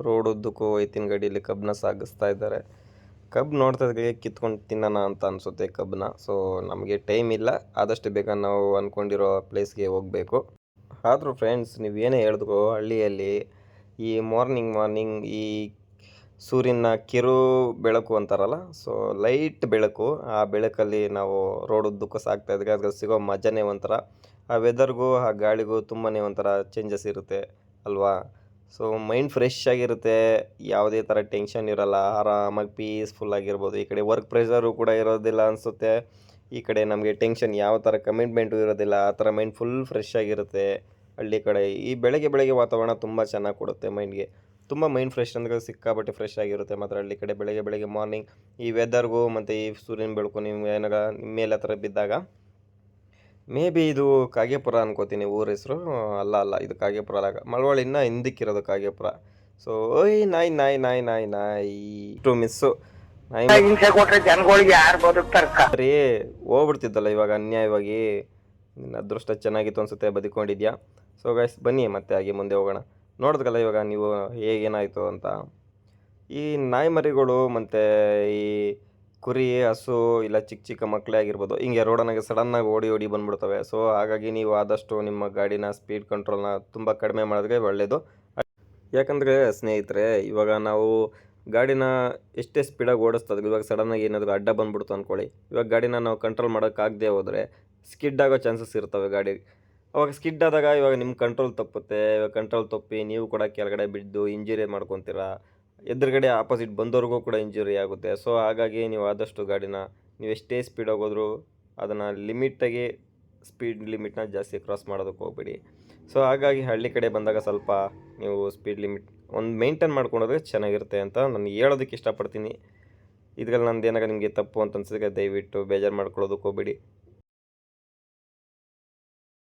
Road ಉದ್ದಕ್ಕೂ ಎತ್ತಿನ ಗಾಡಿಯಲ್ಲಿ ಕಬ್ಬನ್ನ ಸಾಗಿಸ್ತಾ ಇದ್ದಾರೆ. ಕಬ್ಬು ನೋಡ್ತಾ ಇದ್ರೆ ಕಿತ್ಕೊಂಡು ತಿನ್ನೋಣ ಅಂತ ಅನಿಸುತ್ತೆ ಕಬ್ಬನ್ನ. ಸೊ ನಮಗೆ ಟೈಮ್ ಇಲ್ಲ, ಆದಷ್ಟು ಬೇಗ ನಾವು ಅಂದ್ಕೊಂಡಿರೋ ಪ್ಲೇಸ್ಗೆ ಹೋಗಬೇಕು. ಆದರೂ ಫ್ರೆಂಡ್ಸ್, ನೀವೇನೇ ಹೇಳಿದ್ರು ಹಳ್ಳಿಯಲ್ಲಿ ಈ ಮಾರ್ನಿಂಗ್ ಈ ಸೂರ್ಯನ ಕಿರು ಬೆಳಕು ಅಂತಾರಲ್ಲ, ಸೊ ಲೈಟ್ ಬೆಳಕು, ಆ ಬೆಳಕಲ್ಲಿ ನಾವು ರೋಡ್ ಉದ್ದಕ್ಕೂ ಸಾಗ್ತಾ ಇದ್ರೆ ಅದ್ರಲ್ಲಿ ಸಿಗೋ ಮಜಾನೇ ಒಂಥರ. ಆ ವೆದರ್ಗೂ ಆ ಗಾಳಿಗೂ ತುಂಬಾ ಒಂಥರ ಚೇಂಜಸ್ ಇರುತ್ತೆ ಅಲ್ವಾ. ಸೊ ಮೈಂಡ್ ಫ್ರೆಶ್ ಆಗಿರುತ್ತೆ, ಯಾವುದೇ ಥರ ಟೆನ್ಷನ್ ಇರಲ್ಲ, ಆರಾಮಾಗಿ ಪೀಸ್ಫುಲ್ ಆಗಿರ್ಬೋದು. ಈ ಕಡೆ ವರ್ಕ್ ಪ್ರೆಷರು ಕೂಡ ಇರೋದಿಲ್ಲ ಅನಿಸುತ್ತೆ, ಈ ಕಡೆ ನಮಗೆ ಟೆನ್ಷನ್ ಯಾವ ಥರ ಕಮಿಟ್ಮೆಂಟು ಇರೋದಿಲ್ಲ, ಆ ಥರ ಮೈಂಡ್ ಫುಲ್ ಫ್ರೆಶ್ ಆಗಿರುತ್ತೆ ಹಳ್ಳಿ ಕಡೆ. ಈ ಬೆಳಗ್ಗೆ ವಾತಾವರಣ ತುಂಬ ಚೆನ್ನಾಗಿ ಕೊಡುತ್ತೆ ಮೈಂಡ್ಗೆ. ತುಂಬ ಮೈಂಡ್ ಫ್ರೆಶ್ ಅಂದರೆ ಸಿಕ್ಕಾಪಟ್ಟೆ ಫ್ರೆಶ್ ಆಗಿರುತ್ತೆ ಮಾತ್ರ ಹಳ್ಳಿ ಕಡೆ ಬೆಳಗ್ಗೆ ಮಾರ್ನಿಂಗ್ ಈ ವೆದರ್ಗೂ ಮತ್ತು ಈ ಸೂರ್ಯನ ಬೆಳಕು ನಿಮ್ಮ ಏನಾರ ನಿಮ್ಮ ಮೇಲೆ ಹತ್ರ ಬಿದ್ದಾಗ. ಮೇ ಬಿ ಇದು ಕಾಗೇಪುರ ಅನ್ಕೋತೀನಿ ಊರ ಹೆಸರು. ಅಲ್ಲ, ಇದು ಕಾಗೇಪುರ ಅಲ್ಲ, ಮಳವಳ್ಳಿನ ಹಿಂದಕ್ಕಿರೋದು ಕಾಗೇಪುರ. ಸೊ ಓಯ್ ನಾಯಿ ಟು ಮಿಸ್ಸು ನಾಯಿ ಹಿಂಸೆ ಕೊಟ್ರೆ ಜನಗಳಿಗೆ ಯಾರು ಬದುಕ್ತಾರ ರೀ. ಹೋಗ್ಬಿಡ್ತಿದ್ದಲ್ಲ ಇವಾಗ ಅನ್ಯಾಯವಾಗಿ. ನಿನ್ನ ಅದೃಷ್ಟ ಚೆನ್ನಾಗಿತ್ತು ಅನ್ಸುತ್ತೆ, ಬದುಕೊಂಡಿದ್ಯಾ. ಸೊ ಗೈಸ್ ಬನ್ನಿ ಮತ್ತೆ ಹಾಗೆ ಮುಂದೆ ಹೋಗೋಣ. ನೋಡಿದ್ರಲ್ಲ ಇವಾಗ ನೀವು ಹೇಗೇನಾಯಿತು ಅಂತ. ಈ ನಾಯಿ ಮರಿಗಳು ಮತ್ತು ಈ ಕುರಿ, ಹಸು, ಇಲ್ಲ ಚಿಕ್ಕ ಮಕ್ಕಳೇ ಆಗಿರ್ಬೋದು, ಹಿಂಗೆ ರೋಡನ್ನಾಗೆ ಸಡನ್ನಾಗಿ ಓಡಿ ಬಂದ್ಬಿಡ್ತವೆ. ಸೊ ಹಾಗಾಗಿ ನೀವು ಆದಷ್ಟು ನಿಮ್ಮ ಗಾಡಿನ ಸ್ಪೀಡ್ ಕಂಟ್ರೋಲ್ನ ತುಂಬ ಕಡಿಮೆ ಮಾಡಿದ್ರೆ ಒಳ್ಳೆಯದು. ಯಾಕಂದರೆ ಸ್ನೇಹಿತರೆ, ಇವಾಗ ನಾವು ಗಾಡಿನ ಎಷ್ಟೇ ಸ್ಪೀಡಾಗಿ ಓಡಿಸ್ತದೆ, ಇವಾಗ ಸಡನ್ನಾಗಿ ಏನಾದರೂ ಅಡ್ಡ ಬಂದ್ಬಿಡ್ತು ಅಂದ್ಕೊಳ್ಳಿ, ಇವಾಗ ಗಾಡಿನ ನಾವು ಕಂಟ್ರೋಲ್ ಮಾಡೋಕ್ಕಾಗದೆ ಹೋದರೆ ಸ್ಕಿಡ್ ಆಗೋ ಚಾನ್ಸಸ್ ಇರ್ತವೆ ಗಾಡಿ. ಅವಾಗ ಸ್ಕಿಡ್ ಆದಾಗ ಇವಾಗ ನಿಮ್ಮ ಕಂಟ್ರೋಲ್ ತಪ್ಪುತ್ತೆ. ಇವಾಗ ಕಂಟ್ರೋಲ್ ತಪ್ಪಿ ನೀವು ಕೂಡ ಕೆಳಗಡೆ ಬಿದ್ದು ಇಂಜುರಿ ಮಾಡ್ಕೊತೀರಾ, ಎದುರುಗಡೆ ಆಪೋಸಿಟ್ ಬಂದವ್ರಿಗೂ ಕೂಡ ಇಂಜುರಿ ಆಗುತ್ತೆ. ಸೊ ಹಾಗಾಗಿ ನೀವು ಆದಷ್ಟು ಗಾಡಿನ ನೀವು ಎಷ್ಟೇ ಸ್ಪೀಡ್ ಹೋಗೋದ್ರು ಅದನ್ನು ಲಿಮಿಟಾಗಿ, ಸ್ಪೀಡ್ ಲಿಮಿಟ್ನ ಜಾಸ್ತಿ ಕ್ರಾಸ್ ಮಾಡೋದಕ್ಕೆ ಹೋಗ್ಬೇಡಿ. ಸೊ ಹಾಗಾಗಿ ಹಳ್ಳಿ ಕಡೆ ಬಂದಾಗ ಸ್ವಲ್ಪ ನೀವು ಸ್ಪೀಡ್ ಲಿಮಿಟ್ ಒಂದು ಮೇಂಟೈನ್ ಮಾಡ್ಕೊಂಡೋದ್ರೆ ಚೆನ್ನಾಗಿರುತ್ತೆ ಅಂತ ನಾನು ಹೇಳೋದಕ್ಕೆ ಇಷ್ಟಪಡ್ತೀನಿ. ಇದ್ರಲ್ಲಿ ನಂದು ಏನಾಗ ನಿಮಗೆ ತಪ್ಪು ಅಂತ ಅನ್ಸಿದ್ರೆ ದಯವಿಟ್ಟು ಬೇಜಾರು ಮಾಡ್ಕೊಳ್ಳೋದಕ್ಕೆ ಹೋಗ್ಬೇಡಿ.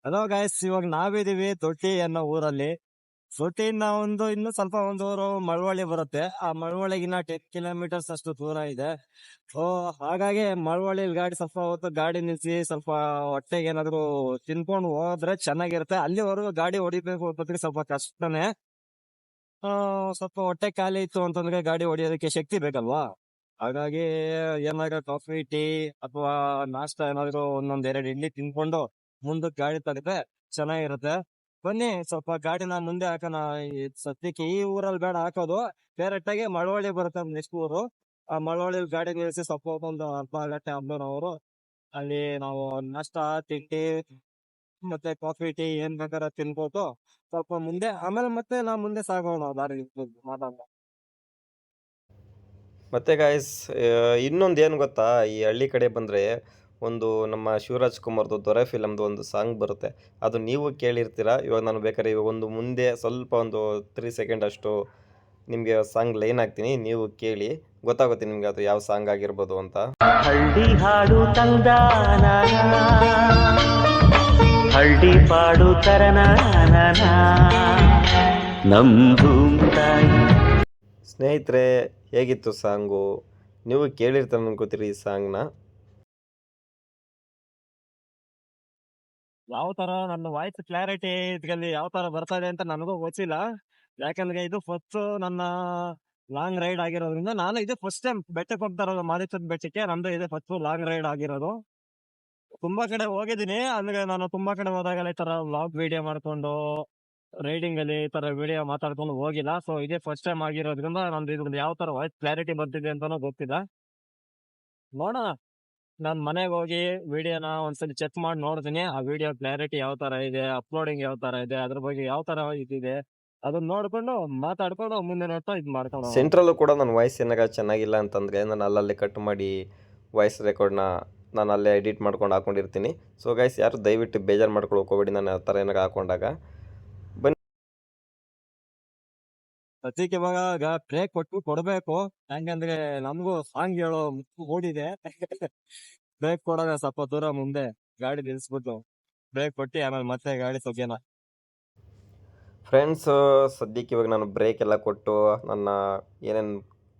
ಹಲೋ ಗಾಯ್ಸ್, ಇವಾಗ ನಾವಿದೀವಿ ದೊಡ್ಡಿ ಅನ್ನೋ ಊರಲ್ಲಿ. ದೊಡ್ಡಿಯಿಂದ ಇನ್ನು ಸ್ವಲ್ಪ ಒಂದು ಊರು ಮಳವಳ್ಳಿ ಬರುತ್ತೆ. ಆ ಮಳವಳ್ಳಿಗಿನ 10 ಕಿಲೋಮೀಟರ್ಸ್ ಅಷ್ಟು ದೂರ ಇದೆ. ಸೊ ಹಾಗಾಗಿ ಮಳವಳ್ಳಿ ಗಾಡಿ ಸ್ವಲ್ಪ ಹೊತ್ತು ಗಾಡಿ ನಿಲ್ಸಿ ಸ್ವಲ್ಪ ಹೊಟ್ಟೆಗೆ ಏನಾದ್ರು ತಿನ್ಕೊಂಡು ಹೋದ್ರೆ ಚೆನ್ನಾಗಿರುತ್ತೆ. ಅಲ್ಲಿವರೆಗೂ ಗಾಡಿ ಹೊಡಿಬೇಕು ಅಂತಂದ್ರೆ ಸ್ವಲ್ಪ ಕಷ್ಟನೇ. ಸ್ವಲ್ಪ ಹೊಟ್ಟೆ ಖಾಲಿ ಇತ್ತು ಅಂತಂದ್ರೆ ಗಾಡಿ ಹೊಡಿಯೋದಕ್ಕೆ ಶಕ್ತಿ ಬೇಕಲ್ವಾ. ಹಾಗಾಗಿ ಏನಾದ್ರು ಕಾಫಿ, ಟೀ ಅಥವಾ ನಾಷ್ಟ ಏನಾದ್ರು ಒಂದೊಂದ್ 2 ಇಡ್ಲಿ ತಿನ್ಕೊಂಡು ಮುಂದಕ್ಕೆ ಗಾಡಿ ತಡೆದ್ರೆ ಚೆನ್ನಾಗಿರುತ್ತೆ. ಬನ್ನಿ ಸ್ವಲ್ಪ ಗಾಡಿನ ಮುಂದೆ ಹಾಕೋಣ. ಸದ್ಯಕ್ಕೆ ಈ ಊರಲ್ಲಿ ಬೇಡ ಹಾಕೋದು, ಡೈರೆಕ್ಟ್ ಆಗಿ ಮಳವಳ್ಳಿ ಬರುತ್ತೆ ನೆಕ್ಸ್ಟ್ ಊರು. ಆ ಮಳವಳ್ಳಿ ಗಾಡಿ ನಿಲ್ಲಿಸಿ ಸ್ವಲ್ಪ ಒಂದು ಅರ್ಧ ಗಂಟೆ ಅವರು ಅಲ್ಲಿ ನಾವು ನಾಷ್ಟ, ತಿಂಡಿ ಮತ್ತೆ ಕಾಫಿ, ಟೀ ಏನ್ ಬೇಕಾದ್ರೆ ತಿನ್ಬೋದು ಸ್ವಲ್ಪ ಮುಂದೆ. ಆಮೇಲೆ ಮತ್ತೆ ನಾವು ಮುಂದೆ ಸಾಗೋಣ ದಾರಿ ಮಾತಾಡೋಣ. ಮತ್ತು ಗಾಯ್ಸ್, ಇನ್ನೊಂದು ಏನು ಗೊತ್ತಾ, ಈ ಹಳ್ಳಿ ಕಡೆ ಬಂದರೆ ಒಂದು ನಮ್ಮ ಶಿವರಾಜ್ ಕುಮಾರ್ದು ದೊರೆ ಫಿಲಮ್ದು ಒಂದು ಸಾಂಗ್ ಬರುತ್ತೆ, ಅದು ನೀವು ಕೇಳಿರ್ತೀರ. ಇವಾಗ ನಾನು ಬೇಕಾದ್ರೆ ಇವಾಗ ಒಂದು ಮುಂದೆ ಸ್ವಲ್ಪ ಒಂದು 3 ಸೆಕೆಂಡ್ ಅಷ್ಟು ನಿಮಗೆ ಸಾಂಗ್ ಲೈನ್ ಹಾಕ್ತೀನಿ, ನೀವು ಕೇಳಿ, ಗೊತ್ತಾಗುತ್ತೆ ನಿಮಗೆ ಅದು ಯಾವ ಸಾಂಗ್ ಆಗಿರ್ಬೋದು ಅಂತ. ಹಳ್ಳಿ ಹಾಡು ತಂದಾನ, ಹಳ್ಳಿ ಪಾಡು ತರನ ನಮ್ ತಾಯಿ. ಸ್ನೇಹಿತರೆ, ಹೇಗಿತ್ತು ಸಾಂಗು? ನೀವು ಕೇಳಿರ್ತಾರೆ ಅನ್ಕೋತೀರಿ ಈ ಸಾಂಗ್ನ. ಯಾವ ತರ ನನ್ನ ವಾಯ್ಸ್ ಕ್ಲಾರಿಟಿ ಇದ್ರಲ್ಲಿ ಯಾವ ತರ ಬರ್ತಾ ಇದೆ ಅಂತ ನನಗೂ ಗೊತ್ತಿಲ್ಲ. ಯಾಕಂದ್ರೆ ಇದು ಫಸ್ಟ್ ನನ್ನ ಲಾಂಗ್ ರೈಡ್ ಆಗಿರೋದ್ರಿಂದ ನಾನು ಇದು ಫಸ್ಟ್ ಟೈಮ್ ಬೆಟ್ಟಕ್ಕೆ ಹೋಗ್ತಾ ಇರೋದು. ಮಾದೇಶ್ವರ ಬೆಟ್ಟಕ್ಕೆ ನಂದು ಇದೆ ಫಸ್ಟ್ ಲಾಂಗ್ ರೈಡ್ ಆಗಿರೋದು. ತುಂಬಾ ಕಡೆ ಹೋಗಿದ್ದೀನಿ, ಅಂದ್ರೆ ನಾನು ತುಂಬಾ ಕಡೆ ಹೋದಾಗೆಲ್ಲ ಈ ತರ ವ್ಲಾಗ್ ವಿಡಿಯೋ ಮಾಡ್ಕೊಂಡು ರೈಡಿಂಗ್ ಅಲ್ಲಿ ಈ ತರ ವಿಡಿಯೋ ಮಾತಾಡ್ಕೊಂಡು ಹೋಗಿಲ್ಲ. ಸೊ ಇದೇ ಫಸ್ಟ್ ಟೈಮ್ ಆಗಿರೋದ್ರಿಂದ ನಂದು ಇದ್ರಲ್ಲಿ ಯಾವ ತರ ವಾಯ್ಸ್ ಕ್ಲಾರಿಟಿ ಬರ್ತಿದೆ ಅಂತಾನೂ ಗೊತ್ತಿಲ್ಲ. ನೋಡೋಣ, ನಾನು ಮನೆಗೆ ಹೋಗಿ ವಿಡಿಯೋನ ಒಂದ್ಸಲಿ ಚೆಕ್ ಮಾಡಿ ನೋಡ್ತೀನಿ. ಆ ವಿಡಿಯೋ ಕ್ಲಾರಿಟಿ ಯಾವ ತರ ಇದೆ, ಅಪ್ಲೋಡಿಂಗ್ ಯಾವ ತರ ಇದೆ, ಅದ್ರ ಬಗ್ಗೆ ಯಾವ ತರ ಇದಿದೆ ಅದನ್ನ ನೋಡ್ಕೊಂಡು ಮಾತಾಡ್ಕೊಂಡು ಮುಂದೆ ನೋಡ್ತಾ ಇದು ಮಾಡ್ಕೊಂಡು. ಸೆಂಟ್ರಲ್ಲೂ ಕೂಡ ನನ್ನ ವಾಯ್ಸ್ ಏನಾಗ ಚೆನ್ನಾಗಿಲ್ಲ ಅಂತಂದರೆ ನಾನು ಅಲ್ಲಲ್ಲೇ ಕಟ್ ಮಾಡಿ ವಾಯ್ಸ್ ರೆಕಾರ್ಡ್ನ ನಾನು ಅಲ್ಲೇ ಎಡಿಟ್ ಮಾಡ್ಕೊಂಡು ಹಾಕೊಂಡಿರ್ತೀನಿ. ಸೊ ಗೈಸ್, ಯಾರು ದಯವಿಟ್ಟು ಬೇಜಾರು ಮಾಡ್ಕೊಳಕ್ಕೆ ಹೋಗ್ಬೇಡಿ ನಾನು ಆ ಥರ ಏನಾಗ ಹಾಕೊಂಡಾಗ. ಬನ್ನಿ, ಸದ್ಯಕ್ಕೆ ಇವಾಗ ಬ್ರೇಕ್ ಕೊಡ್ಬೇಕು, ಯಾಕಂದ್ರೆ ನಮಗೂ ಸಾಂಗ್ ಹೇಳೋ ಓಡಿದೆ. ಬ್ರೇಕ್ ಕೊಡೋದ ಸ್ವಲ್ಪ ದೂರ ಮುಂದೆ ಗಾಡಿ ನಿಲ್ಸ್ಬಿಟ್ಟು ಬ್ರೇಕ್ ಕೊಟ್ಟು ಆಮೇಲೆ ಮತ್ತೆ ಗಾಡಿ ಸೊಗ್ಯನ. ಫ್ರೆಂಡ್ಸ್, ಸದ್ಯಕ್ಕೆ ಇವಾಗ ನಾನು ಬ್ರೇಕ್ ಎಲ್ಲ ಕೊಟ್ಟು ನನ್ನ ಏನೇನು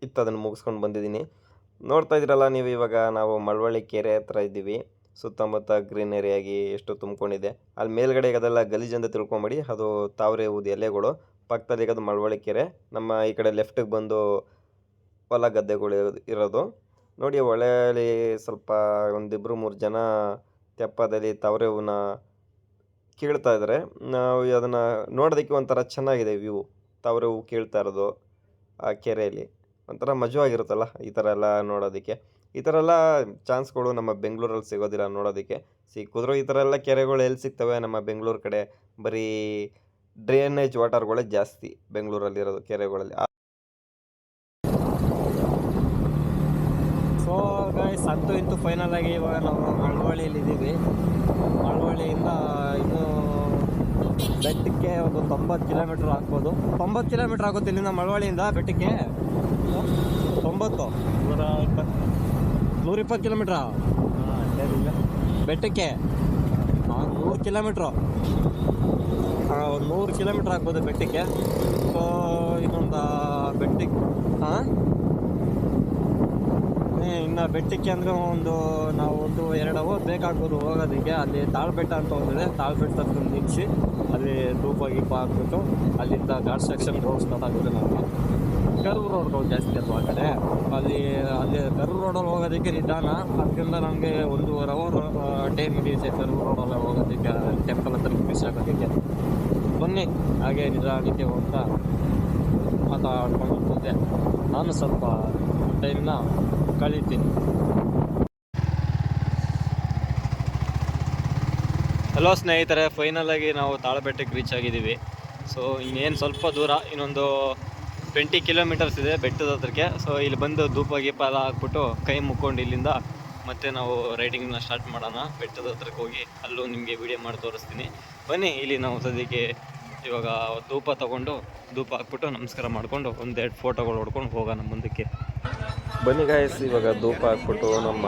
ಇತ್ತು ಅದನ್ನು ಮುಗಿಸ್ಕೊಂಡು ಬಂದಿದ್ದೀನಿ. ನೋಡ್ತಾ ಇದ್ದೀರಲ್ಲ ನೀವು, ಇವಾಗ ನಾವು ಮಳವಳ್ಳಿ ಕೆರೆ ಹತ್ರ ಇದ್ದೀವಿ. ಸುತ್ತಮುತ್ತ ಗ್ರೀನರಿಯಾಗಿ ಎಷ್ಟು ತುಂಬ್ಕೊಂಡಿದೆ. ಅಲ್ಲಿ ಮೇಲ್ಗಡೆ ಅದೆಲ್ಲ ಗಲೀಜಂತ ತಿಳ್ಕೊಂಬೇಡಿ, ಅದು ತಾವರೆ ಊದಿ ಎಲೆಗಳು. ಪಕ್ಕದಲ್ಲಿ ಇರೋದು ಮಳವಳ್ಳಿ ಕೆರೆ. ನಮ್ಮ ಈ ಕಡೆ ಲೆಫ್ಟಿಗೆ ಬಂದು ಹೊಲ ಗದ್ದೆಗಳು ಇರೋದು. ನೋಡಿ ಹೊಳೆಯಲ್ಲಿ ಸ್ವಲ್ಪ ಒಂದಿಬ್ಬರು 3 ಜನ ತೆಪ್ಪದಲ್ಲಿ ತವರೆ ಹೂವನ್ನ ಕೀಳ್ತಾ ಇದ್ದಾರೆ. ನಾವು ಅದನ್ನು ನೋಡೋದಕ್ಕೆ ಒಂಥರ ಚೆನ್ನಾಗಿದೆ ವ್ಯೂ. ತವರೆ ಹೂವು ಕೀಳ್ತಾ ಇರೋದು ಆ ಕೆರೆಯಲ್ಲಿ ಒಂಥರ ಮಜವಾಗಿರುತ್ತಲ್ಲ ಈ ಥರ ಎಲ್ಲ ನೋಡೋದಕ್ಕೆ. ಈ ಥರ ಎಲ್ಲ ಚಾನ್ಸ್ಗಳು ನಮ್ಮ ಬೆಂಗಳೂರಲ್ಲಿ ಸಿಗೋದಿಲ್ಲ ನೋಡೋದಕ್ಕೆ. ಸಿಕ್ಕಿದ್ರು ಈ ಥರ ಎಲ್ಲ ಕೆರೆಗಳು ಎಲ್ಲಿ ಸಿಗ್ತವೆ ನಮ್ಮ ಬೆಂಗಳೂರು ಕಡೆ? ಬರೀ ಡ್ರೈನೇಜ್ ವಾಟರ್ಗಳೇ ಜಾಸ್ತಿ ಬೆಂಗಳೂರಲ್ಲಿರೋದು ಕೆರೆಗಳಲ್ಲಿ. ಸೊ ಗೈಸ್, ಅಂತೂ ಇಂತೂ ಫೈನಲ್ ಆಗಿ ಇವಾಗ ನಾವು ಮಳವಳ್ಳಿಯಲ್ಲಿ ಇದ್ದೀವಿ. ಮಳವಳ್ಳಿಯಿಂದ ಇನ್ನು ಬೆಟ್ಟಕ್ಕೆ ಒಂದು 90 ಕಿಲೋಮೀಟ್ರ್ ಆಗ್ಬೋದು. 90 ಕಿಲೋಮೀಟ್ರ್ ಆಗುತ್ತೆ ಇಲ್ಲಿಂದ ಮಳವಳ್ಳಿಯಿಂದ ಬೆಟ್ಟಕ್ಕೆ. 90 120 ಕಿಲೋಮೀಟ್ರಾ ಬೆಟ್ಟಕ್ಕೆ? 100 ಕಿಲೋಮೀಟ್ರು, ಒಂದು 100 ಕಿಲೋಮೀಟ್ರ್ ಆಗ್ಬೋದು ಬೆಟ್ಟಕ್ಕೆ. ಸೊ ಇನ್ನೊಂದು ಬೆಟ್ಟಕ್ಕೆ ಇನ್ನು ಬೆಟ್ಟಕ್ಕೆ ಅಂದರೆ ನಾವು 1-2 ಅವರ್ ಬೇಕಾಗ್ಬೋದು ಹೋಗೋದಕ್ಕೆ. ಅಲ್ಲಿ ತಾಳ್ಬೆಟ್ಟ ಅಂತ ಒಂದಿದೆ, ತಾಳ್ಬೆಟ್ಟ ನಿಲ್ಲಿಸಿ ಅಲ್ಲಿ ಧೂಪ ಗೀಪ ಹಾಕ್ಬಿಟ್ಟು ಅಲ್ಲಿಂದ ಘಾಟ್ ಸೆಕ್ಷನ್ ರೋಡ್ ಸ್ಟಾರ್ಟ್ ಆಗುತ್ತೆ. ನಮಗೆ ಕರ್ವ್ ರೋಡ್ಗಳು ಜಾಸ್ತಿ ಅಲ್ವ ಆ ಕಡೆ. ಅಲ್ಲಿ ಕರ್ವ್ ರೋಡಲ್ಲಿ ಹೋಗೋದಕ್ಕೆ ನಿಧಾನ. ಅದರಿಂದ ನಮಗೆ 1.5 ಅವರ್ ಟೈಮ್ ಹಿಡಿಯುತ್ತೆ ಕರ್ವ್ ರೋಡಲ್ಲಿ ಹೋಗೋದಕ್ಕೆ, ಟೆಂಪಲ್ ಹತ್ರ ಫಿನಿಶ್ ಆಗೋದಕ್ಕೆ. ಬನ್ನಿ ಹಾಗೆ ನಿಧಾನಕ್ಕೆ ಹೋಗ್ತಾ ಮಾತಾಡ್ಕೊಂಡು ಹೋದೆ. ನಾನು ಸ್ವಲ್ಪ ಟೈಮ್ನ ಕಳೀತೀನಿ. ಹಲೋ ಸ್ನೇಹಿತರೆ, ಫೈನಲ್ ಆಗಿ ನಾವು ತಾಳಬೆಟ್ಟಕ್ಕೆ ರೀಚ್ ಆಗಿದ್ದೀವಿ. ಸೊ ಇನ್ನೇನು ಸ್ವಲ್ಪ ದೂರ, ಇನ್ನೊಂದು 20 ಕಿಲೋಮೀಟರ್ಸ್ ಇದೆ ಬೆಟ್ಟದ ಹತ್ರಕ್ಕೆ. ಸೊ ಇಲ್ಲಿ ಬಂದು ಧೂಪ ಗೀಪ ಎಲ್ಲ ಹಾಕ್ಬಿಟ್ಟು ಕೈ ಮುಕ್ಕೊಂಡು ಇಲ್ಲಿಂದ ಮತ್ತೆ ನಾವು ರೈಡಿಂಗ್ನ ಸ್ಟಾರ್ಟ್ ಮಾಡೋಣ. ಬೆಟ್ಟದ ಹತ್ರಕ್ಕೆ ಹೋಗಿ ಅಲ್ಲೂ ನಿಮಗೆ ವಿಡಿಯೋ ಮಾಡಿ ತೋರಿಸ್ತೀನಿ. ಬನ್ನಿ, ಇಲ್ಲಿ ನಾವು ಸದ್ಯಕ್ಕೆ ಇವಾಗ ಧೂಪ ತೊಗೊಂಡು ಧೂಪ ಹಾಕ್ಬಿಟ್ಟು ನಮಸ್ಕಾರ ಮಾಡಿಕೊಂಡು 1-2 ಫೋಟೋಗಳು ಹೊಡ್ಕೊಂಡು ಹೋಗೋಣ ಮುಂದಕ್ಕೆ. ಬನ್ನಿ ಗಾಯ್ಸ್, ಇವಾಗ ಧೂಪ ಹಾಕ್ಬಿಟ್ಟು ನಮ್ಮ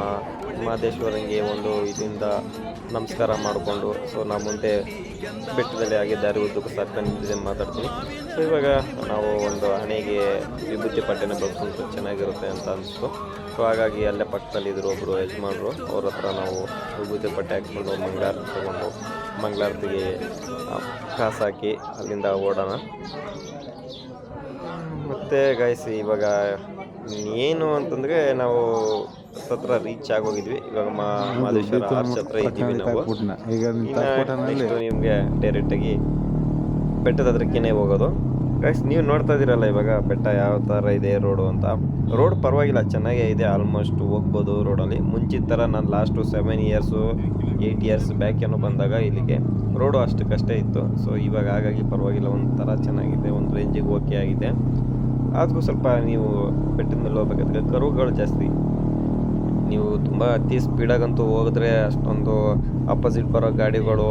ಮಹದೇಶ್ವರಂಗೆ ಒಂದು ಇದರಿಂದ ನಮಸ್ಕಾರ ಮಾಡಿಕೊಂಡು ಸೊ ನಾವು ಮುಂದೆ ಬೆಟ್ಟದಲ್ಲಿ ಹಾಗೆ ದಾರಿ ಉದ್ದಕ್ಕೂ ಸಾಕ್ತಾ ನಿಂತಿದೆ ಮಾತಾಡ್ತೀನಿ. ಸೊ ಇವಾಗ ನಾವು ಒಂದು ಹಣೆಗೆ ವಿಭೂತಿ ಪಟ್ಟೆನ ಬಳಸ್ಕೊಂಡು ಚೆನ್ನಾಗಿರುತ್ತೆ ಅಂತ ಅನಿಸ್ತು. ಸೊ ಹಾಗಾಗಿ ಅಲ್ಲೇ ಪಕ್ಕದಲ್ಲಿದ್ದರು ಒಬ್ಬರು ಯಜಮಾನರು, ಅವ್ರ ಹತ್ರ ನಾವು ವಿಭೂತಿ ಪಟ್ಟೆ ಹಾಕ್ಕೊಂಡು ಮಂಗಳಾರತಿ ತೊಗೊಂಡು ಮಂಗಳಾರತಿಗೆ ಕಾಸು ಹಾಕಿ ಅಲ್ಲಿಂದ ಓಡೋಣ. ಮತ್ತು ಗಾಯ್ಸ್ ಇವಾಗ ಏನು ಅಂತಂದರೆ ನಾವು ಹತ್ರ ರೀಚ್ ಆಗೋಗಿದ್ವಿ. ಇವಾಗ ಮಹದೇಶ್ವರ ಆರ್ಚ್ ಹತ್ರ ಇದ್ದೀವಿ ನಾವು. ನೆಕ್ಸ್ಟ್ ನಿಮಗೆ ಡೈರೆಕ್ಟಾಗಿ ಬೆಟ್ಟದ ಹತ್ರಕ್ಕೇ ಹೋಗೋದು. ಗೈಸ್ ನೀವು ನೋಡ್ತಾ ಇದ್ದೀರಲ್ಲ ಇವಾಗ ಬೆಟ್ಟ ಯಾವ ಥರ ಇದೆ ರೋಡು ಅಂತ. ರೋಡ್ ಪರವಾಗಿಲ್ಲ, ಚೆನ್ನಾಗೇ ಇದೆ, ಆಲ್ಮೋಸ್ಟ್ ಹೋಗ್ಬೋದು ರೋಡಲ್ಲಿ. ಮುಂಚಿನ ಥರ ನಾನು ಲಾಸ್ಟು 7 ಇಯರ್ಸು 8 ಇಯರ್ಸ್ ಬ್ಯಾಕ್ ಏನೋ ಬಂದಾಗ ಇಲ್ಲಿಗೆ ರೋಡು ಅಷ್ಟಕ್ಕಷ್ಟೇ ಇತ್ತು. ಸೊ ಇವಾಗ ಹಾಗಾಗಿ ಪರವಾಗಿಲ್ಲ, ಒಂಥರ ಚೆನ್ನಾಗಿದೆ, ಒಂದು ರೇಂಜಿಗೆ ಓಕೆ ಆಗಿದೆ. ಆದರೂ ಸ್ವಲ್ಪ ನೀವು ಬೆಟ್ಟದ ಮೇಲೆ ಹೋಗ್ಬೇಕಾದ್ರೆ ಕರುಗಳು ಜಾಸ್ತಿ. ನೀವು ತುಂಬ ಅತಿ ಸ್ಪೀಡಾಗಂತೂ ಹೋಗಿದ್ರೆ ಅಷ್ಟೊಂದು ಅಪೋಸಿಟ್ ಬರೋ ಗಾಡಿಗಳು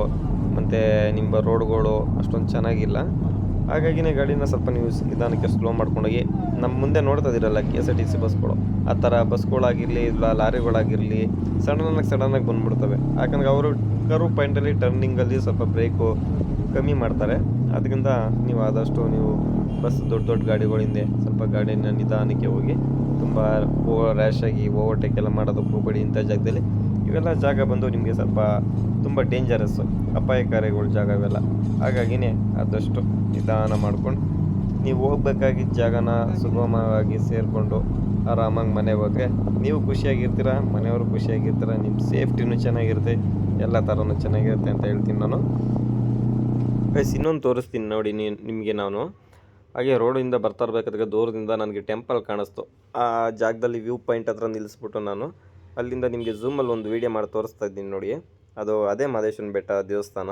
ಮತ್ತು ನಿಮ್ಮ ರೋಡ್ಗಳು ಅಷ್ಟೊಂದು ಚೆನ್ನಾಗಿಲ್ಲ. ಹಾಗಾಗಿನೇ ಗಾಡಿನ ಸ್ವಲ್ಪ ನೀವು ನಿಧಾನಕ್ಕೆ ಸ್ಲೋ ಮಾಡ್ಕೊಂಡೋಗಿ. ನಮ್ಮ ಮುಂದೆ ನೋಡ್ತಾ ಇದ್ದೀರಲ್ಲ KSRTC ಬಸ್ಗಳು, ಆ ಥರ ಬಸ್ಗಳಾಗಿರಲಿ ಇಲ್ಲ ಲಾರಿಗಳಾಗಿರಲಿ ಸಡನ್ನಾಗಿ ಬಂದುಬಿಡ್ತವೆ. ಯಾಕಂದರೆ ಅವರು ಕರು ಪಾಯಿಂಟಲ್ಲಿ ಟರ್ನಿಂಗಲ್ಲಿ ಸ್ವಲ್ಪ ಬ್ರೇಕು ಕಮ್ಮಿ ಮಾಡ್ತಾರೆ. ಅದರಿಂದ ನೀವು ಆದಷ್ಟು ನೀವು ದೊಡ್ಡ ಗಾಡಿಗಳಿಂದ ಸ್ವಲ್ಪ ಗಾಡಿನ ನಿಧಾನಕ್ಕೆ ಹೋಗಿ. ತುಂಬ ರ್ಯಾಶಾಗಿ ಓವರ್ಟೇಕ್ ಎಲ್ಲ ಮಾಡೋದಕ್ಕೆ ಹೋಗಬೇಡಿ ಇಂಥ ಜಾಗದಲ್ಲಿ. ಇವೆಲ್ಲ ಜಾಗ ಬಂದು ನಿಮಗೆ ಸ್ವಲ್ಪ ತುಂಬ ಡೇಂಜರಸ್ಸು, ಅಪಾಯಕಾರಿಗಳ ಜಾಗ ಇವೆಲ್ಲ. ಹಾಗಾಗಿನೇ ಆದಷ್ಟು ನಿಧಾನ ಮಾಡ್ಕೊಂಡು ನೀವು ಹೋಗ್ಬೇಕಾಗಿದ್ದ ಜಾಗನ ಸುಗಮವಾಗಿ ಸೇರಿಕೊಂಡು ಆರಾಮಾಗಿ ಮನೆಗೆ ಹೋದರೆ ನೀವು ಖುಷಿಯಾಗಿರ್ತೀರ, ಮನೆಯವರು ಖುಷಿಯಾಗಿರ್ತೀರ, ನಿಮ್ಮ ಸೇಫ್ಟಿನೂ ಚೆನ್ನಾಗಿರುತ್ತೆ, ಎಲ್ಲ ಥರನೂ ಚೆನ್ನಾಗಿರುತ್ತೆ ಅಂತ ಹೇಳ್ತೀನಿ ನಾನು. ಗೈಸ್ ಇನ್ನೊಂದು ತೋರಿಸ್ತೀನಿ ನೋಡಿ ನಿಮಗೆ ನಾನು. ಹಾಗೆ ರೋಡಿಂದ ಬರ್ತಾ ಇರಬೇಕಾದ್ರೆ ದೂರದಿಂದ ನನಗೆ ಟೆಂಪಲ್ ಕಾಣಿಸ್ತು. ಆ ಜಾಗದಲ್ಲಿ ವ್ಯೂ ಪಾಯಿಂಟ್ ಹತ್ರ ನಿಲ್ಲಿಸ್ಬಿಟ್ಟು ನಾನು ಅಲ್ಲಿಂದ ನಿಮಗೆ ಝೂಮಲ್ಲಿ ಒಂದು ವೀಡಿಯೋ ಮಾಡಿ ತೋರಿಸ್ತಾ ಇದ್ದೀನಿ ನೋಡಿ. ಅದು ಅದೇ ಮಹದೇಶ್ವರನ ಬೆಟ್ಟ ದೇವಸ್ಥಾನ.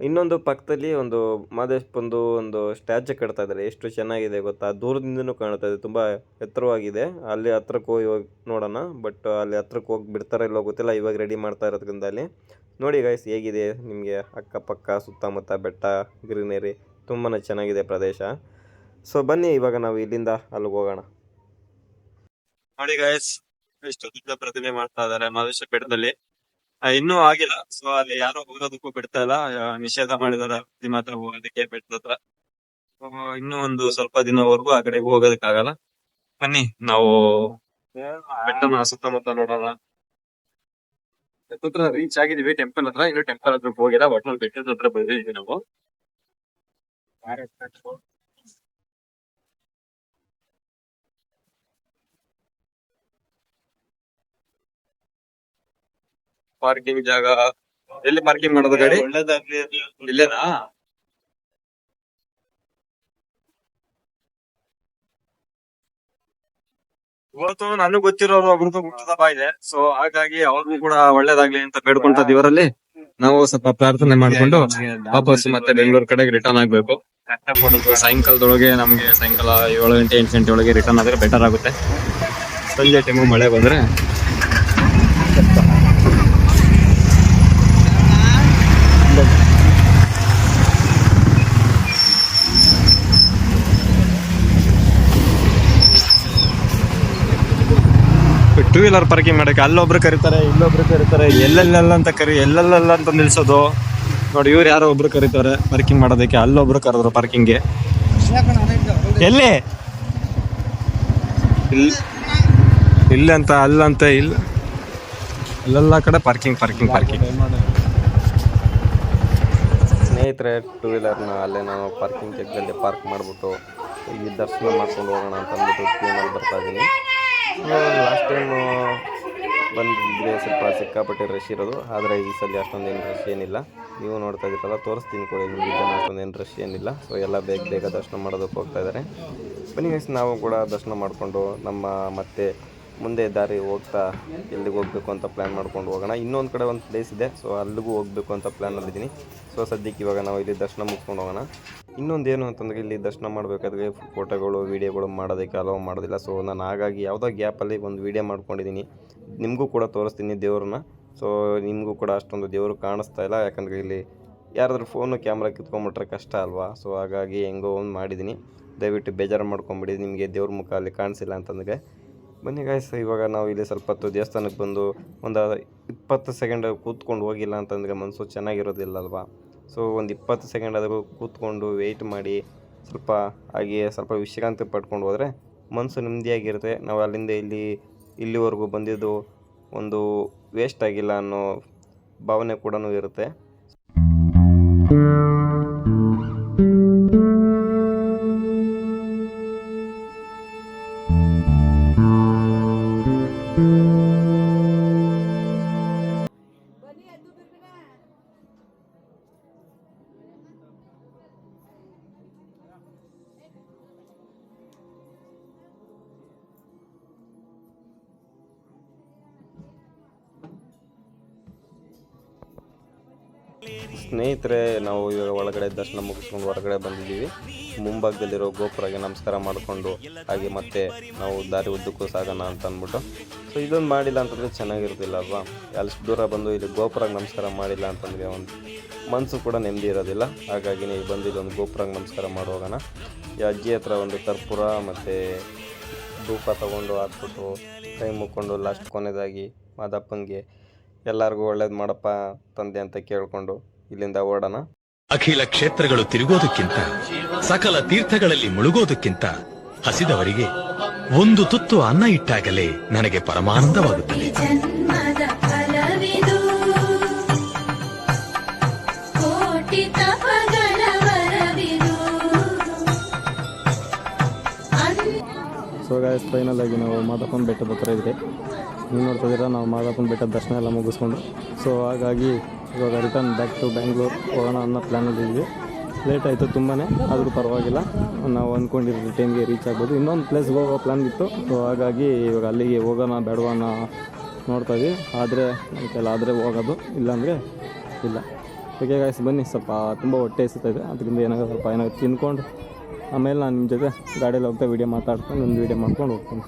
ಇನ್ನೊಂದು ಪಕ್ಕದಲ್ಲಿ ಒಂದು ಮಹದೇಶ್ವರಂದು ಒಂದು ಸ್ಟ್ಯಾಚು ಕಟ್ತಾ ಇದ್ದಾರೆ. ಎಷ್ಟು ಚೆನ್ನಾಗಿದೆ ಗೊತ್ತಾ, ದೂರದಿಂದನೂ ಕಾಣ್ತಾ ಇದೆ, ತುಂಬ ಎತ್ತರವಾಗಿದೆ. ಅಲ್ಲಿ ಹತ್ರಕ್ಕೆ ಹೋಗಿ ನೋಡೋಣ, ಬಟ್ ಅಲ್ಲಿ ಹತ್ರಕ್ಕೆ ಹೋಗಿ ಬಿಡ್ತಾರೋ ಇಲ್ಲೋ ಗೊತ್ತಿಲ್ಲ, ಇವಾಗ ರೆಡಿ ಮಾಡ್ತಾ ಇರೋದ್ರಿಂದ ಅಲ್ಲಿ ನೋಡಿ ಗೈಸ್ ಹೇಗಿದೆ ನಿಮಗೆ ಅಕ್ಕಪಕ್ಕ ಸುತ್ತಮುತ್ತ ಬೆಟ್ಟ ಗ್ರೀನರಿ ತುಂಬಾ ಚೆನ್ನಾಗಿದೆ ಪ್ರದೇಶ. ಸೊ ಬನ್ನಿ ಇವಾಗ ನಾವು ಇಲ್ಲಿಂದ ಅಲ್ಲಿಗೆ ಹೋಗೋಣ. ನೋಡಿ ಗೈಸ್, ಎಷ್ಟು ದೊಡ್ಡ ಪ್ರತಿಮೆ ಮಾಡ್ತಾ ಇದಾರೆ ಮಹದೇಶ್ವರ ಬೆಟ್ಟದಲ್ಲಿ. ಇನ್ನೂ ಆಗಿಲ್ಲ, ಸೊ ಅಲ್ಲಿ ಯಾರು ಹೋಗೋದಕ್ಕೂ ಬಿಡ್ತಾ ಇಲ್ಲ, ನಿಷೇಧ ಮಾಡಿದಾರೆ ಪ್ರತಿಮೆ ಹತ್ರ ಹೋಗೋದಕ್ಕೆ ಬೆಟ್ಟದ ಹತ್ರ. ಇನ್ನೂ ಒಂದು ಸ್ವಲ್ಪ ದಿನವರೆಗೂ ಆ ಕಡೆ ಹೋಗೋದಕ್ಕಾಗಲ್ಲ. ಬನ್ನಿ ನಾವು ಬೆಟ್ಟನ ಸುತ್ತಮುತ್ತ ನೋಡೋಣ. ಹತ್ರ ರೀಚ್ ಆಗಿದೀವಿ ಟೆಂಪಲ್ ಹತ್ರ. ಇನ್ನು ಟೆಂಪಲ್ ಹತ್ರ ಹೋಗಿಲ್ಲ, ಒಟ್ನಲ್ಲಿ ಬೆಟ್ಟದ ಹತ್ರ ಬಂದಿದೀವಿ ನಾವು. ಪಾರ್ಕಿಂಗ್ ಜಾಗ ಎಲ್ಲಿ ಪಾರ್ಕಿಂಗ್ ಮಾಡೋದು ಗಾಡಿ ಇಲ್ಲೇನಾ? ಇವತ್ತು ನನಗೆ ಗೊತ್ತಿರೋರು ಒಬ್ರದ್ದು ಹುಟ್ಟದ ಹಬ್ಬ ಇದೆ. ಸೊ ಹಾಗಾಗಿ ಅವ್ರಿಗೂ ಕೂಡ ಒಳ್ಳೇದಾಗ್ಲಿ ಅಂತ ಬೇಡ್ಕೊಂತ ಇವರಲ್ಲಿ ನಾವು ಸ್ವಲ್ಪ ಪ್ರಾರ್ಥನೆ ಮಾಡ್ಕೊಂಡು ವಾಪಸ್ ಮತ್ತೆ ಬೆಂಗಳೂರು ಕಡೆಗೆ ರಿಟರ್ನ್ ಆಗ್ಬೇಕು. ಸಾಯಂಕಾಲದೊಳಗೆ ನಮ್ಗೆ ಸಾಯಂಕಾಲ 7 ಗಂಟೆ 8 ಗಂಟೆ ಒಳಗೆ ರಿಟರ್ನ್ ಆದ್ರೆ ಬೆಟರ್ ಆಗುತ್ತೆ. ಸಂಜೆ ಟೈಮು ಮಳೆ ಬಂದ್ರೆ ಟೂ ವೀಲರ್ ಪಾರ್ಕಿಂಗ್ ಮಾಡಕ್ಕೆ ಅಲ್ಲೊಬ್ರು ಕರೀತಾರೆ, ಇಲ್ಲೊಬ್ರು ಕರೀತಾರೆ, ಎಲ್ಲೆಲ್ಲ ಅಂತ ಎಲ್ಲೆಲ್ಲ ಅಂತ ನಿಲ್ಸೋದು ನೋಡಿ. ಇವ್ರು ಯಾರೋ ಒಬ್ರು ಕರೀತಾರೆ ಪಾರ್ಕಿಂಗ್ ಮಾಡೋದಕ್ಕೆ, ಅಲ್ಲೊಬ್ರು ಕರೆದ್ರು ಪಾರ್ಕಿಂಗ್ಗೆ. ಎಲ್ಲಿ ಇಲ್ಲ ಅಂತ ಅಲ್ಲಂತ ಇಲ್ಲ, ಅಲ್ಲೆಲ್ಲ ಕಡೆ ಪಾರ್ಕಿಂಗ್. ಸ್ನೇಹಿತರೆ, ಟೂ ವೀಲರ್ನ ಅಲ್ಲೇ ನಾನು ಪಾರ್ಕಿಂಗ್ ಜಾಗದಲ್ಲಿ ಪಾರ್ಕ್ ಮಾಡಿಬಿಟ್ಟು ಈ ದರ್ಶನ ಮಾಡ್ಕೊಂಡು ಹೋಗೋಣ ಅಂತ ಅಂದ್ಬಿಟ್ಟು ಕ್ಯೂನಲ್ಲಿ ಬರ್ತಾ ಇದ್ದೀನಿ. ಲಾಸ್ಟ್ ಟೈಮು ಬಂದಿದ್ರೆ ಸ್ವಲ್ಪ ಸಿಕ್ಕಾಪಟ್ಟೆ ರಶ್ ಇರೋದು, ಆದರೆ ಈ ಸಲ ಅಷ್ಟೊಂದೇನು ರಶ್ ಏನಿಲ್ಲ. ನೀವು ನೋಡ್ತಾ ಇದ್ದೀರಲ್ಲ, ತೋರಿಸ್ತೀನಿ ಕೂಡ ನಿಮಗೆ ಅಷ್ಟೊಂದೇನು ರಶ್ ಏನಿಲ್ಲ. ಸೊ ಎಲ್ಲ ಬೇಗ ದರ್ಶನ ಮಾಡೋದಕ್ಕೆ ಹೋಗ್ತಾ ಇದ್ದಾರೆ. ಬನ್ನಿ ಗೈಸ್, ನಾವು ಕೂಡ ದರ್ಶನ ಮಾಡಿಕೊಂಡು ನಮ್ಮ ಮತ್ತೆ ಮುಂದೆ ದಾರಿ ಹೋಗ್ತಾ ಎಲ್ಲಿಗೆ ಹೋಗಬೇಕು ಅಂತ ಪ್ಲ್ಯಾನ್ ಮಾಡ್ಕೊಂಡು ಹೋಗೋಣ. ಇನ್ನೊಂದು ಕಡೆ ಒಂದು ಪ್ಲೇಸ್ ಇದೆ, ಸೊ ಅಲ್ಲಿಗೂ ಹೋಗಬೇಕು ಅಂತ ಪ್ಲ್ಯಾನಲ್ಲಿದ್ದೀನಿ. ಸೊ ಸದ್ಯಕ್ಕೆ ಇವಾಗ ನಾವು ಇಲ್ಲಿ ದರ್ಶನ ಮುಗಿಸ್ಕೊಂಡು ಹೋಗೋಣ. ಇನ್ನೊಂದು ಏನು ಅಂತಂದರೆ, ಇಲ್ಲಿ ದರ್ಶನ ಮಾಡಬೇಕಾದ್ರೆ ಫೋಟೋಗಳು ವೀಡಿಯೋಗಳು ಮಾಡೋದಕ್ಕೆ ಅಲೋ ಮಾಡೋದಿಲ್ಲ. ಸೊ ನಾನು ಹಾಗಾಗಿ ಯಾವುದೋ ಗ್ಯಾಪಲ್ಲಿ ಒಂದು ವೀಡಿಯೋ ಮಾಡ್ಕೊಂಡಿದ್ದೀನಿ, ನಿಮಗೂ ಕೂಡ ತೋರಿಸ್ತೀನಿ ದೇವ್ರನ್ನ. ಸೊ ನಿಮಗೂ ಕೂಡ ಅಷ್ಟೊಂದು ದೇವರು ಕಾಣಿಸ್ತಾ ಇಲ್ಲ, ಯಾಕಂದರೆ ಇಲ್ಲಿ ಯಾರಾದ್ರೂ ಫೋನು ಕ್ಯಾಮ್ರಾ ಕಿತ್ಕೊಂಡ್ಬಿಟ್ರೆ ಕಷ್ಟ ಅಲ್ವಾ. ಸೊ ಹಾಗಾಗಿ ಹೆಂಗೋ ಒಂದು ಮಾಡಿದ್ದೀನಿ. ದಯವಿಟ್ಟು ಬೇಜಾರು ಮಾಡ್ಕೊಂಬಿಡಿ ನಿಮಗೆ ದೇವ್ರ ಮುಖ ಅಲ್ಲಿ ಕಾಣಿಸಿಲ್ಲ ಅಂತಂದರೆ. ಬನ್ನಿ ಗಾಯ್ಸ್, ಇವಾಗ ನಾವು ಇಲ್ಲಿ ಸ್ವಲ್ಪ ಹೊತ್ತು ದೇವಸ್ಥಾನಕ್ಕೆ ಬಂದು ಒಂದು 20 ಸೆಕೆಂಡ್ ಕೂತ್ಕೊಂಡು ಹೋಗಿಲ್ಲ ಅಂತಂದರೆ ಮನಸ್ಸು ಚೆನ್ನಾಗಿರೋದಿಲ್ಲ ಅಲ್ವಾ. ಸೊ ಒಂದು 20 ಸೆಕೆಂಡ್ ಆದರೂ ಕೂತ್ಕೊಂಡು ವೆಯ್ಟ್ ಮಾಡಿ ಸ್ವಲ್ಪ ವಿಶ್ರಾಂತಿ ಪಡ್ಕೊಂಡು ಹೋದರೆ ಮನಸ್ಸು ನೆಮ್ಮದಿಯಾಗಿರುತ್ತೆ. ನಾವು ಅಲ್ಲಿಂದ ಇಲ್ಲಿವರೆಗೂ ಬಂದಿದ್ದು ಒಂದು ವೇಸ್ಟ್ ಆಗಿಲ್ಲ ಅನ್ನೋ ಭಾವನೆ ಕೂಡ ಇರುತ್ತೆ. ಸ್ನೇಹಿತರೆ, ನಾವು ಇವಾಗ ಒಳಗಡೆ ದರ್ಶನ ಮುಗಿಸ್ಕೊಂಡು ಹೊರಗಡೆ ಬಂದಿದ್ದೀವಿ. ಮುಂಭಾಗದಲ್ಲಿರೋ ಗೋಪುರಕ್ಕೆ ನಮಸ್ಕಾರ ಮಾಡಿಕೊಂಡು ಹಾಗೆ ಮತ್ತೆ ನಾವು ದಾರಿ ಉದ್ದಕ್ಕೂ ಸಾಗೋಣ ಅಂತ ಅಂದ್ಬಿಟ್ಟು. ಸೊ ಇದೊಂದು ಮಾಡಿಲ್ಲ ಅಂತಂದರೆ ಚೆನ್ನಾಗಿರೋದಿಲ್ಲ ಅಲ್ವಾ. ಅಷ್ಟು ದೂರ ಬಂದು ಇಲ್ಲಿ ಗೋಪುರಕ್ಕೆ ನಮಸ್ಕಾರ ಮಾಡಿಲ್ಲ ಅಂತಂದರೆ ಒಂದು ಮನಸ್ಸು ಕೂಡ ನೆಮ್ಮದಿ ಇರೋದಿಲ್ಲ. ಹಾಗಾಗಿ ನೀವು ಬಂದು ಇಲ್ಲೊಂದು ಗೋಪುರಕ್ಕೆ ನಮಸ್ಕಾರ ಮಾಡಿ ಹೋಗೋಣ. ಈ ಅಜ್ಜಿ ಹತ್ರ ಒಂದು ಕರ್ಪೂರ ಮತ್ತು ಧೂಪ ತೊಗೊಂಡು ಹಾಕ್ಬಿಟ್ಟು ಕೈ ಮುಕ್ಕೊಂಡು ಲಾಸ್ಟ್ ಕೊನೆಯದಾಗಿ ಮಾದಪ್ಪನಿಗೆ ಎಲ್ಲರಿಗೂ ಒಳ್ಳೇದು ಮಾಡಪ್ಪ ತಂದೆ ಅಂತ ಕೇಳಿಕೊಂಡು ಇಲ್ಲಿಂದ ಓಡೋಣ. ಅಖಿಲ ಕ್ಷೇತ್ರಗಳು ತಿರುಗೋದಕ್ಕಿಂತ, ಸಕಲ ತೀರ್ಥಗಳಲ್ಲಿ ಮುಳುಗೋದಕ್ಕಿಂತ ಹಸಿದವರಿಗೆ ಒಂದು ತುತ್ತು ಅನ್ನ ಇಟ್ಟಾಗಲೇ ನನಗೆ ಪರಮಾನಂದವಾಗುತ್ತದೆ. ಸೊ ಗಾಯ್ಸ್, ಫೈನಲ್ ಆಗಿ ನಾವು ಮಾದಪ್ಪನ ಬೆಟ್ಟದ ಹತ್ರ ಇದ್ದೆ. ನೀವು ನೋಡ್ತಾ ಇದ್ದೀರಾ, ನಾವು ಮಾದಪ್ಪನ ಬೆಟ್ಟದ ದರ್ಶನ ಎಲ್ಲ ಮುಗಿಸ್ಕೊಂಡು. ಸೊ ಹಾಗಾಗಿ ಇವಾಗ ರಿಟರ್ನ್ ಬ್ಯಾಕ್ ಟು ಬ್ಯಾಂಗ್ಳೂರ್ ಹೋಗೋಣ ಅನ್ನೋ ಪ್ಲ್ಯಾನಲ್ಲಿದ್ವಿ. ಲೇಟ್ ಆಯಿತು ತುಂಬಾ, ಆದರೂ ಪರವಾಗಿಲ್ಲ, ನಾವು ಅಂದ್ಕೊಂಡಿರೋ ಟೈಮ್ಗೆ ರೀಚ್ ಆಗ್ಬೋದು. ಇನ್ನೊಂದು ಪ್ಲೇಸ್ಗೆ ಹೋಗೋ ಪ್ಲ್ಯಾನ್ ಇತ್ತು. ಸೊ ಹಾಗಾಗಿ ಇವಾಗ ಅಲ್ಲಿಗೆ ಹೋಗೋಣ ಬೇಡವಾ ಅನ್ನೋ ನೋಡ್ತಾಯಿದ್ವಿ. ಆದರೆ ನಮ್ಮ ಕೈಲಿ ಆದರೆ ಹೋಗೋದು, ಇಲ್ಲಾಂದರೆ ಇಲ್ಲ. ಓಕೆ ಗಾಯ್ಸ್, ಬನ್ನಿ. ಸ್ವಲ್ಪ ತುಂಬ ಹೊಟ್ಟೆ ಎಸಿತಾಯಿದೆ, ಅದರಿಂದ ಏನಾದ್ರು ತಿನ್ಕೊಂಡು ಆಮೇಲೆ ನಾನು ನಿಮ್ಮ ಜೊತೆ ಗಾಡಿಯಲ್ಲಿ ಹೋಗ್ತಾ ವೀಡಿಯೋ ಮಾತಾಡ್ಕೊಂಡು ಒಂದು ವೀಡಿಯೋ ಮಾಡ್ಕೊಂಡು ಹೋಗ್ತೀನಿ.